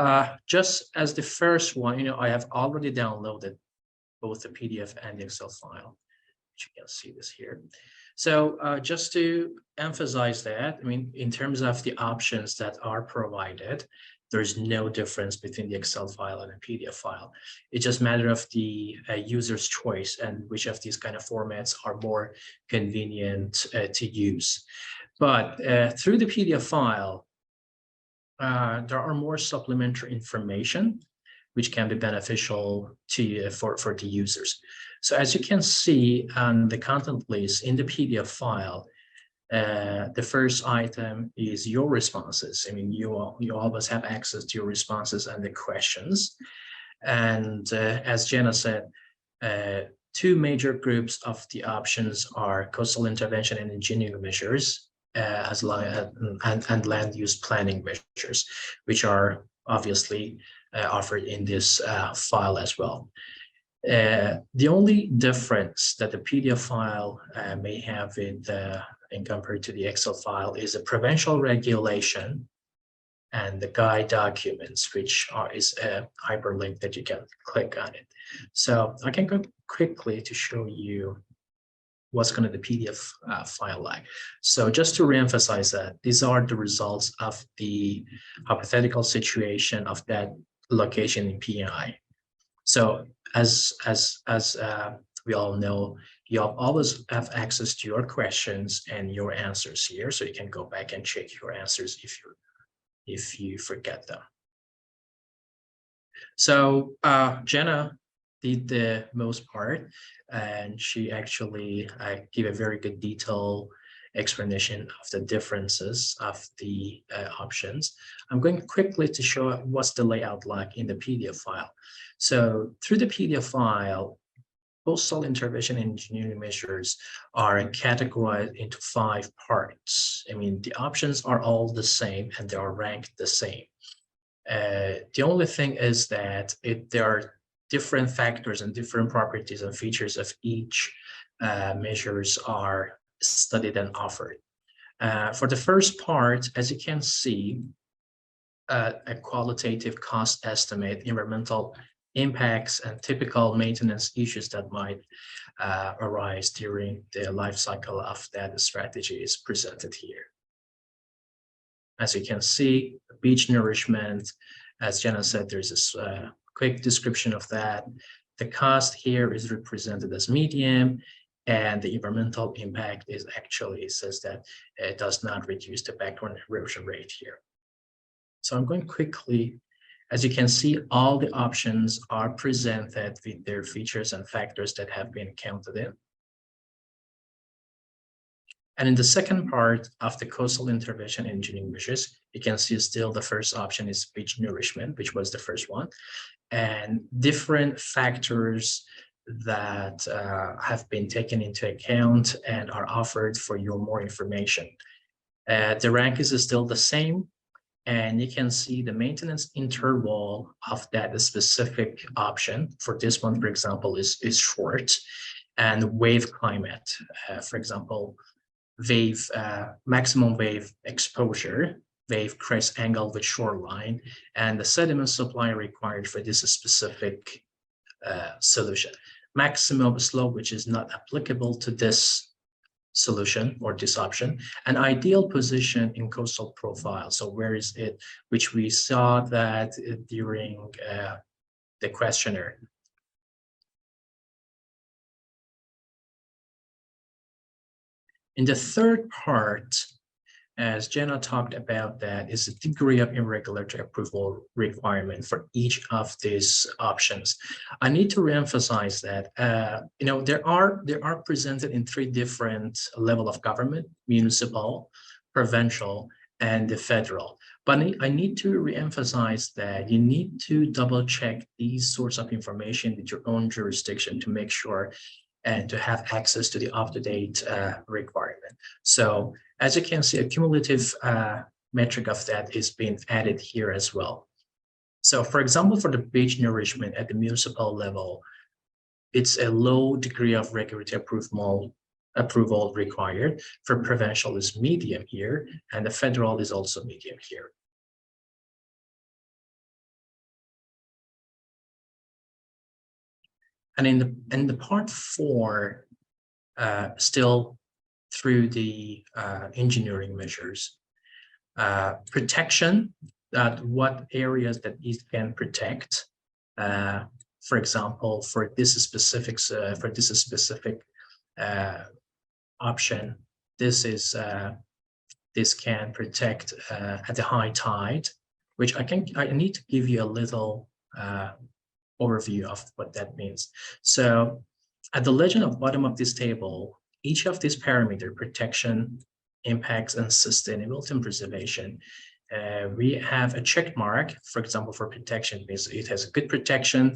just as the first one, I have already downloaded both the PDF and the Excel file. You can see this here. So just to emphasize that, I mean, in terms of the options that are provided, there's no difference between the Excel file and a PDF file. It's just a matter of the user's choice and which of these kind of formats are more convenient to use. But through the PDF file, there are more supplementary information which can be beneficial to for the users. So as you can see on the content list in the PDF file, the first item is your responses. I mean, you always have access to your responses and the questions. And as Jenna said, two major groups of the options are coastal intervention and engineering measures, as and land use planning measures, which are obviously offered in this file as well. The only difference that the PDF file may have in compared to the Excel file is the provincial regulation and the guide documents, which is a hyperlink that you can click on it. So I can go quickly to show you what's going to the PDF file like. So just to reemphasize that, these are the results of the hypothetical situation of that location in PI. So as we all know, you always have access to your questions and your answers here, so you can go back and check your answers if you forget them. So Jenna did the most part, and she actually gave a very good detailed explanation of the differences of the options. I'm going quickly to show what's the layout like in the PDF file. So through the PDF file, coastal intervention and engineering measures are categorized into 5 parts. I mean, the options are all the same and they are ranked the same. The only thing is that there are different factors and different properties and features of each measures are studied and offered. For the first part, as you can see, a qualitative cost estimate, environmental impacts, and typical maintenance issues that might arise during the life cycle of that strategy is presented here. As you can see, beach nourishment, as Jenna said, there's a quick description of that. The cost here is represented as medium, and the environmental impact is actually, it says that it does not reduce the background erosion rate here. So I'm going quickly. As you can see, all the options are presented with their features and factors that have been counted in. And in the second part of the coastal intervention engineering measures, you can see still the first option is beach nourishment, which was the first one, and different factors that have been taken into account and are offered for your more information. The rank is still the same, and you can see the maintenance interval of that specific option. For this one, for example, is short, and wave climate, for example, maximum wave exposure, wave crest angle with shoreline, and the sediment supply required for this specific solution. Maximum slope, which is not applicable to this solution or this option, an ideal position in coastal profile. So where is it, which we saw that during the questionnaire. In the third part, as Jenna talked about, that is the degree of irregularity approval requirement for each of these options. I need to reemphasize that they are presented in 3 different levels of government: municipal, provincial, and the federal. But I need to reemphasize that you need to double check these sorts of information with your own jurisdiction to make sure and to have access to the up-to-date requirement. So as you can see, a cumulative metric of that is being added here as well. So for example, for the beach nourishment at the municipal level, it's a low degree of regulatory approval required. For provincial is medium here, and the federal is also medium here. And in the part 4, still through the engineering measures, protection, what areas that it can protect. For example, for this specific option, this can protect at the high tide, which I need to give you a little overview of what that means. So at the legend of bottom of this table, each of these parameters, protection, impacts, and sustainability and preservation, we have a check mark. For example, for protection means it has a good protection,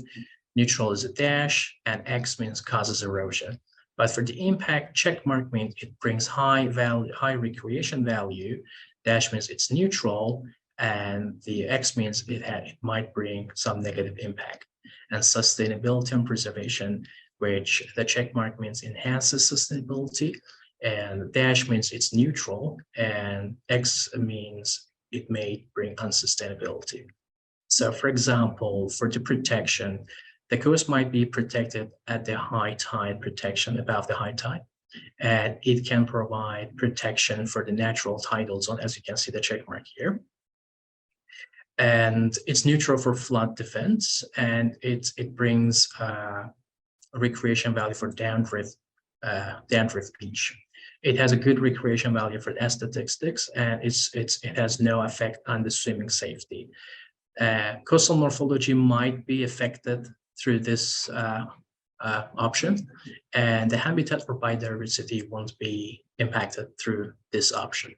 neutral is a dash, and X means causes erosion. But for the impact, check mark means it brings high recreation value, dash means it's neutral, and the X means it might bring some negative impact. And sustainability and preservation, which the check mark means enhances sustainability, and dash means it's neutral, and X means it may bring unsustainability. So for example, for the protection, the coast might be protected at the high tide protection, above the high tide, and it can provide protection for the natural tidal zone, as you can see the check mark here. And it's neutral for flood defense, and it brings recreation value for downdrift beach. It has a good recreation value for statistics, and it has no effect on the swimming safety. Coastal morphology might be affected through this option, and the habitat for biodiversity won't be impacted through this option.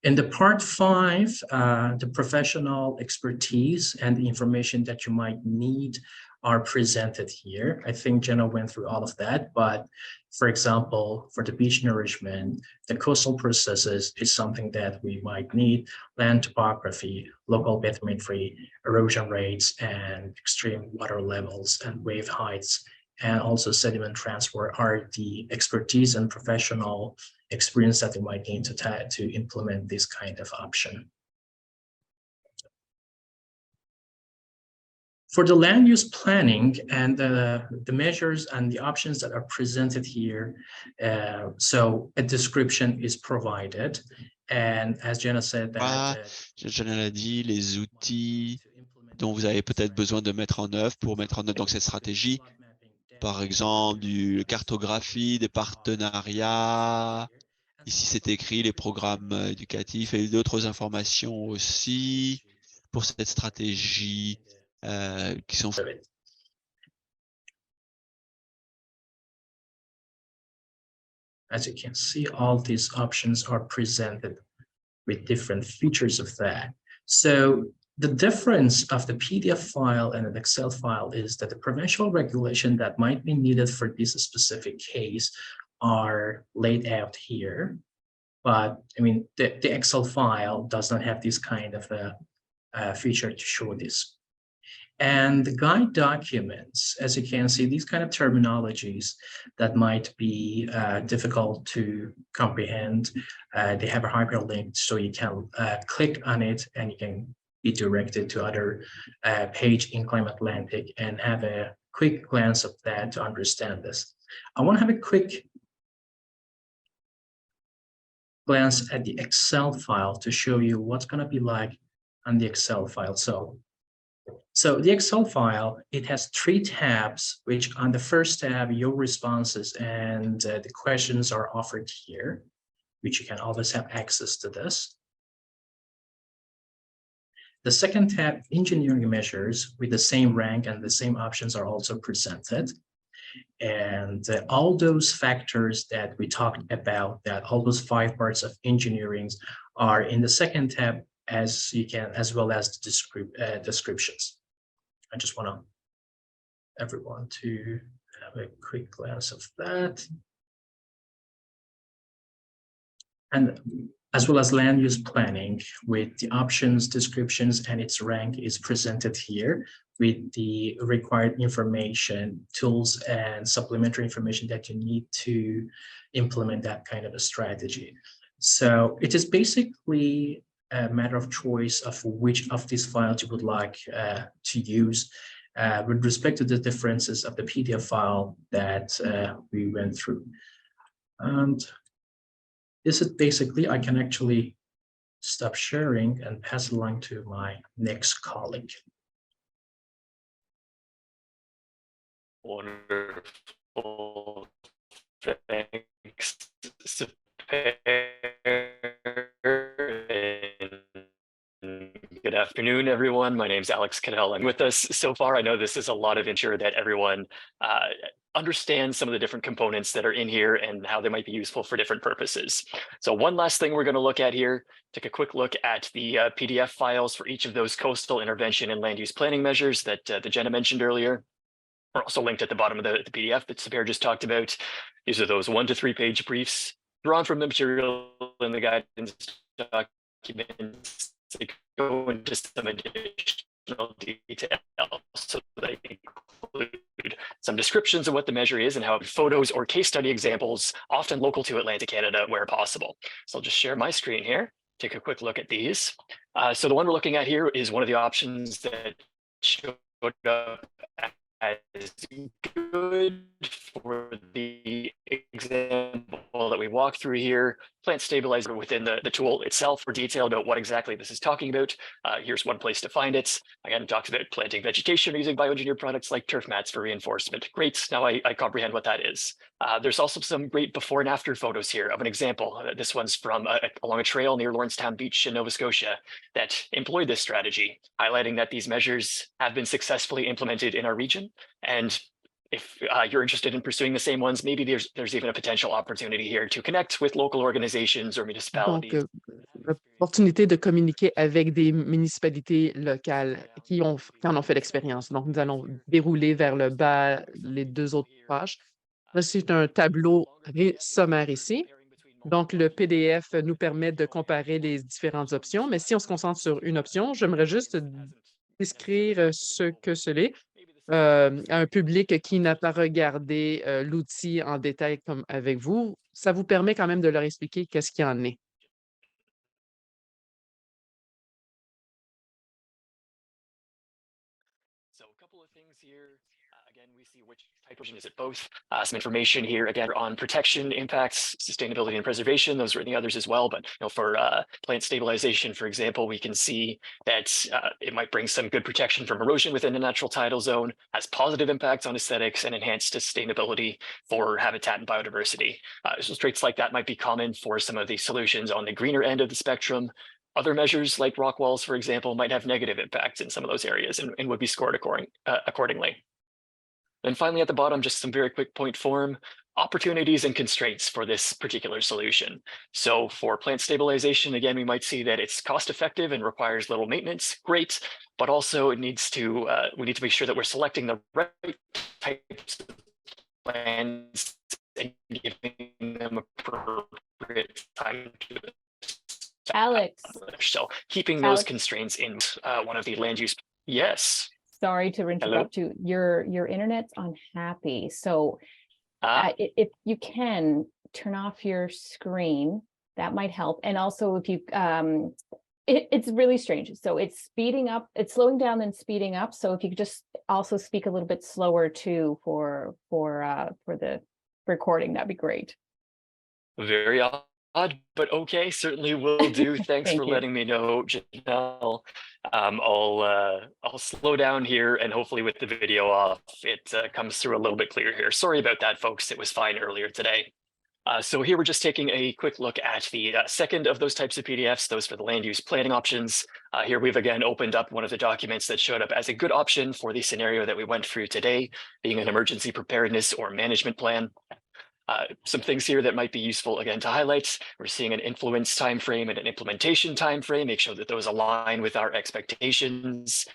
In the part 5, the professional expertise and the information that you might need are presented here. I think Jenna went through all of that, but for example, for the beach nourishment, the coastal processes is something that we might need: land topography, local bathymetry, erosion rates, and extreme water levels and wave heights, and also sediment transfer are the expertise and professional experience that we might need to implement this kind of option. For the land use planning and the measures and the options that are presented here, so a description is provided. And as Jenna said, Jenna l'a dit, les outils dont vous avez peut-être besoin de mettre en œuvre pour mettre en œuvre donc cette stratégie, par exemple du cartographie, des partenariats. Ici, c'est écrit les programmes éducatifs et d'autres informations aussi pour cette stratégie qui sont... As you can see, all these options are presented with different features of that. So the difference of the PDF file and an Excel file is that the provincial regulation that might be needed for this specific case are laid out here. But I mean, the Excel file does not have this kind of a feature to show this. And the guide documents, as you can see, these kind of terminologies that might be difficult to comprehend, they have a hyperlink, so you can click on it and you can be directed to other page in Climate Atlantic and have a quick glance of that to understand this. I want to have a quick glance at the Excel file to show you what's going to be like on the Excel file. So So the Excel file, it has 3 tabs, which on the first tab, your responses and the questions are offered here, which you can always have access to this. The second tab, engineering measures, with the same rank and the same options are also presented. And all those factors that we talked about, that all those 5 parts of engineering are in the second tab, as well as the descriptions. I just want everyone to have a quick glance of that. And as well as land use planning, with the options, descriptions, and its rank is presented here with the required information, tools, and supplementary information that you need to implement that kind of a strategy. So it is basically a matter of choice of which of these files you would like to use with respect to the differences of the PDF file that we went through. And this is basically, I can actually stop sharing and pass the line to my next colleague. Wonderful. Thanks. Good afternoon, everyone. My name is Alex Cadell. I'm with us so far. I know this is a lot of ensure that everyone understands some of the different components that are in here and how they might be useful for different purposes. So one last thing we're going to look at here, take a quick look at the PDF files for each of those coastal intervention and land use planning measures that Jenna mentioned earlier. Are also linked at the bottom of the PDF that Sabir just talked about. These are those 1 to 3 page briefs drawn from the material in the guidance documents. They go into some additional detail, so they include some descriptions of what the measure is and how photos or case study examples, often local to Atlantic Canada where possible. So I'll just share my screen here, take a quick look at these. So the one we're looking at here is one of the options that showed up as good for the example that we walked through here. Plant stabilizer within the tool itself for detail about what exactly this is talking about. Here's one place to find it. Again, talks about planting vegetation using bioengineered products like turf mats for reinforcement. Great, now I comprehend what that is. There's also some great before and after photos here of an example. This one's from along a trail near Lawrencetown Beach in Nova Scotia that employed this strategy, highlighting that these measures have been successfully implemented in our region. And if you're interested in pursuing the same ones, maybe there's even a potential opportunity here to connect with local organizations or municipalities. Donc, l'opportunité de communiquer avec des municipalités locales qui en ont fait l'expérience. Donc, nous allons dérouler vers le bas les 2 autres pages. Là, c'est un tableau sommaire ici. Donc, le PDF nous permet de comparer les différentes options. Mais si on se concentre sur une option, j'aimerais juste décrire ce que c'est. À un public qui n'a pas regardé l'outil en détail comme avec vous, ça vous permet quand même de leur expliquer qu'est-ce qu'il y en est. So a couple of things here. Again, we see which type of is it both. Some information here again on protection impacts, sustainability and preservation. Those are in the others as well. But for plant stabilization, for example, we can see that it might bring some good protection from erosion within the natural tidal zone, has positive impacts on aesthetics and enhanced sustainability for habitat and biodiversity. So traits like that might be common for some of the solutions on the greener end of the spectrum. Other measures like rock walls, for example, might have negative impacts in some of those areas and would be scored accordingly. And finally, at the bottom, just some very quick point form, opportunities and constraints for this particular solution. So for plant stabilization, again, we might see that it's cost effective and requires little maintenance. Great, but also it needs to we need to make sure that we're selecting the right types of plants and giving them appropriate time to Alex. So keeping those constraints in one of the land use. Yes. Sorry to interrupt you. Your internet's unhappy. So if you can turn off your screen, that might help. And also if you, it's really strange. So it's speeding up, it's slowing down and speeding up. So if you could just also speak a little bit slower too for the recording, that'd be great. Very but okay, certainly will do. Thanks Thank for you. letting me know, Janelle. I'll slow down here, and hopefully with the video off, it comes through a little bit clearer here. Sorry about that, folks. It was fine earlier today. So here we're just taking a quick look at the second of those types of PDFs, those for the land use planning options. Here we've again opened up one of the documents that showed up as a good option for the scenario that we went through today, being an emergency preparedness or management plan. Some things here that might be useful again to highlight. We're seeing an influence timeframe and an implementation timeframe. Make sure that those align with our expectations.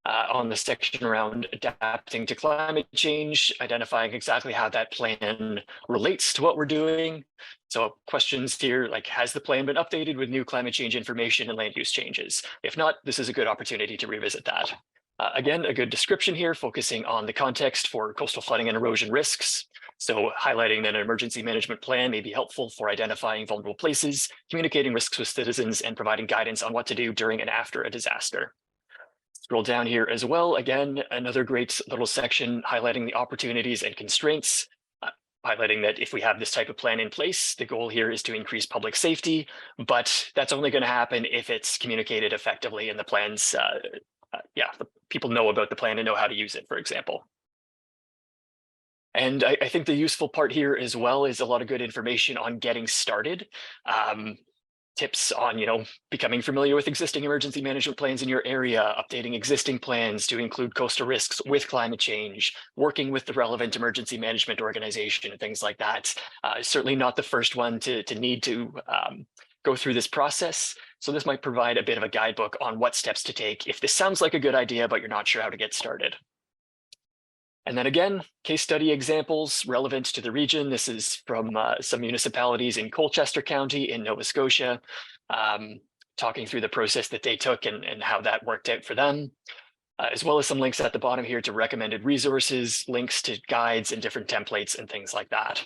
On the section around adapting to climate change, identifying exactly how that plan relates to what we're doing. So questions here like, has the plan been updated with new climate change information and land use changes? If not, this is a good opportunity to revisit that. Again, a good description here, focusing on the context for coastal flooding and erosion risks. So highlighting that an emergency management plan may be helpful for identifying vulnerable places, communicating risks with citizens, and providing guidance on what to do during and after a disaster. Scroll down here as well. Again, another great little section highlighting the opportunities and constraints, highlighting that if we have this type of plan in place, the goal here is to increase public safety, but that's only going to happen if it's communicated effectively and the plans, the people know about the plan and know how to use it, for example. And I think the useful part here as well is a lot of good information on getting started. Tips on, becoming familiar with existing emergency management plans in your area, updating existing plans to include coastal risks with climate change, working with the relevant emergency management organization and things like that. Certainly not the first one to need to go through this process. So this might provide a bit of a guidebook on what steps to take if this sounds like a good idea, but you're not sure how to get started. And then again, case study examples relevant to the region. This is from some municipalities in Colchester County in Nova Scotia, talking through the process that they took and how that worked out for them, as well as some links at the bottom here to recommended resources, links to guides and different templates and things like that.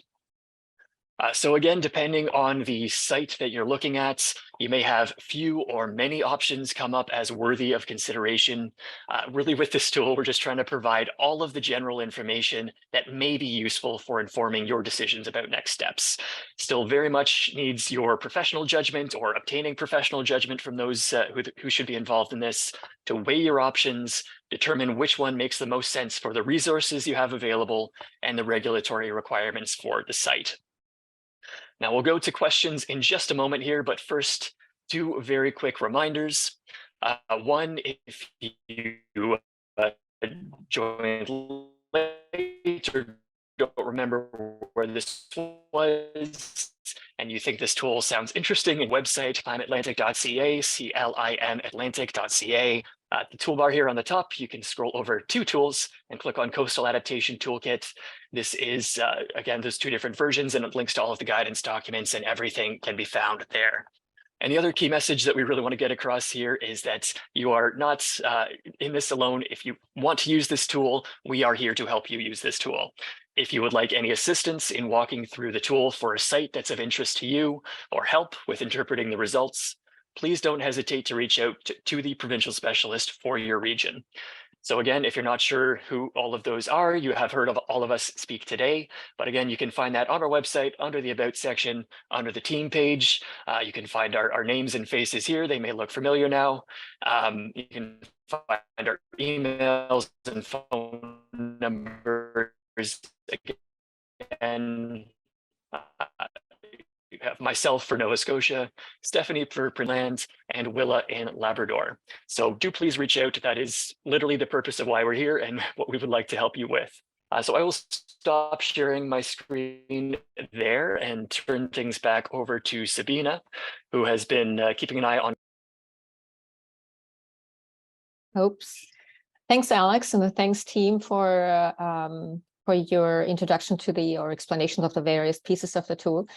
So again, depending on the site that you're looking at, you may have few or many options come up as worthy of consideration. Really with this tool, we're just trying to provide all of the general information that may be useful for informing your decisions about next steps. Still very much needs your professional judgment or obtaining professional judgment from those who should be involved in this to weigh your options, determine which one makes the most sense for the resources you have available and the regulatory requirements for the site. Now we'll go to questions in just a moment here, but first, two very quick reminders. One, if you joined late or don't remember where this was, and you think this tool sounds interesting, in website climateatlantic.ca, CLIM-Atlantic.ca. The toolbar here on the top, you can scroll over to tools and click on Coastal Adaptation Toolkit. This is, again, there's two different versions and it links to all of the guidance documents and everything can be found there. And the other key message that we really want to get across here is that you are not in this alone. If you want to use this tool, we are here to help you use this tool. If you would like any assistance in walking through the tool for a site that's of interest to you or help with interpreting the results, please don't hesitate to reach out to the provincial specialist for your region. So again, if you're not sure who all of those are, you have heard of all of us speak today. But again, you can find that on our website under the About section, under the team page. You can find our names and faces here. They may look familiar now. You can find our emails and phone numbers again. You have myself for Nova Scotia, Stephanie for Prinland, and Willa in Labrador. So do please reach out. That is literally the purpose of why we're here and what we would like to help you with. So I will stop sharing my screen there and turn things back over to Sabina, who has been keeping an eye on. Oops. Thanks, Alex, and thanks team for your introduction to or explanation of the various pieces of the tool.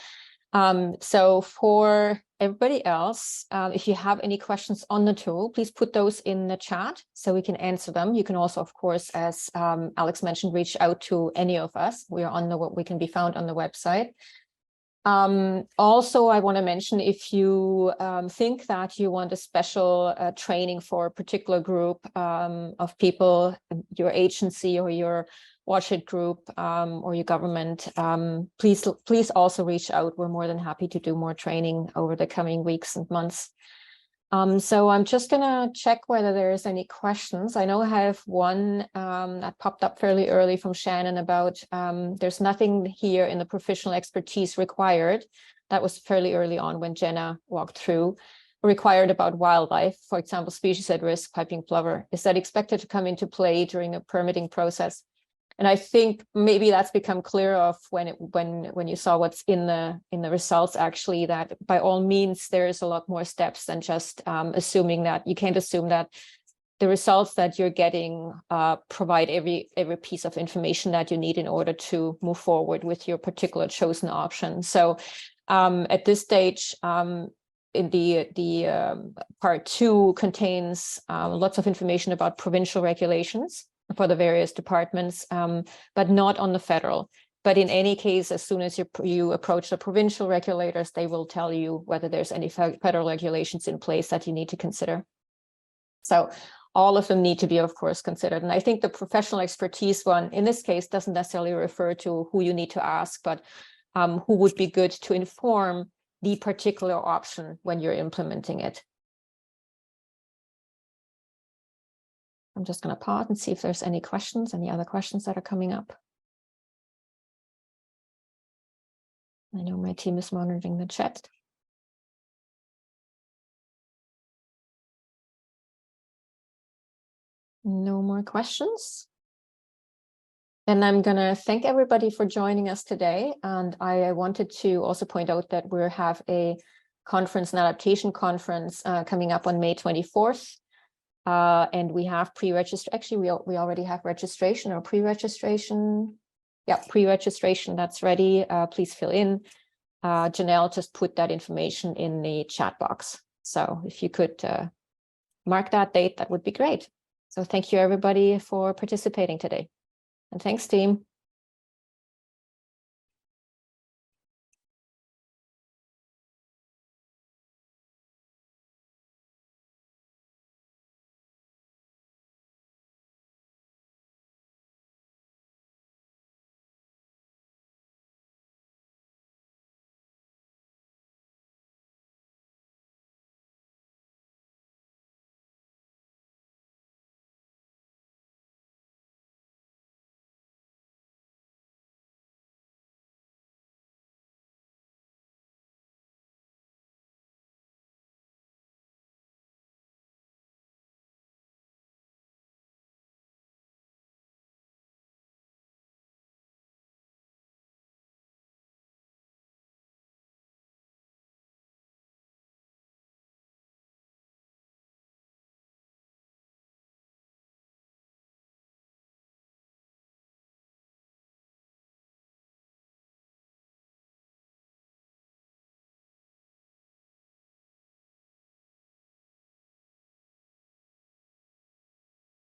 So for everybody else, if you have any questions on the tool, please put those in the chat so we can answer them. You can also, of course, as Alex mentioned, reach out to any of us. We are on we can be found on the website. Also, I want to mention if you think that you want a special training for a particular group of people, your agency or your Watch It group or your government, please also reach out. We're more than happy to do more training over the coming weeks and months. So I'm just gonna check whether there's any questions. I know I have one that popped up fairly early from Shannon about there's nothing here in the professional expertise required. That was fairly early on when Jenna walked through. Required about wildlife, for example, species at risk, piping plover. Is that expected to come into play during a permitting process? And I think maybe that's become clear of when you saw what's in the results, actually, that by all means there's a lot more steps than just assuming that. You can't assume that the results that you're getting provide every piece of information that you need in order to move forward with your particular chosen option. So at this stage, in the part 2 contains lots of information about provincial regulations for the various departments, but not on the federal. But in any case, as soon as you approach the provincial regulators, they will tell you whether there's any federal regulations in place that you need to consider. So all of them need to be, of course, considered. And I think the professional expertise one, in this case, doesn't necessarily refer to who you need to ask, but who would be good to inform the particular option when you're implementing it. I'm just going to pause and see if there's any questions, any other questions that are coming up. I know my team is monitoring the chat. No more questions. Then I'm going to thank everybody for joining us today. And I wanted to also point out that we have a conference, an adaptation conference coming up on May 24th. And we have pre-registered, actually, we already have registration or pre-registration. Yeah, pre-registration, that's ready. Please fill in. Janelle just put that information in the chat box. So if you could mark that date, that would be great. So thank you, everybody, for participating today. And thanks, team.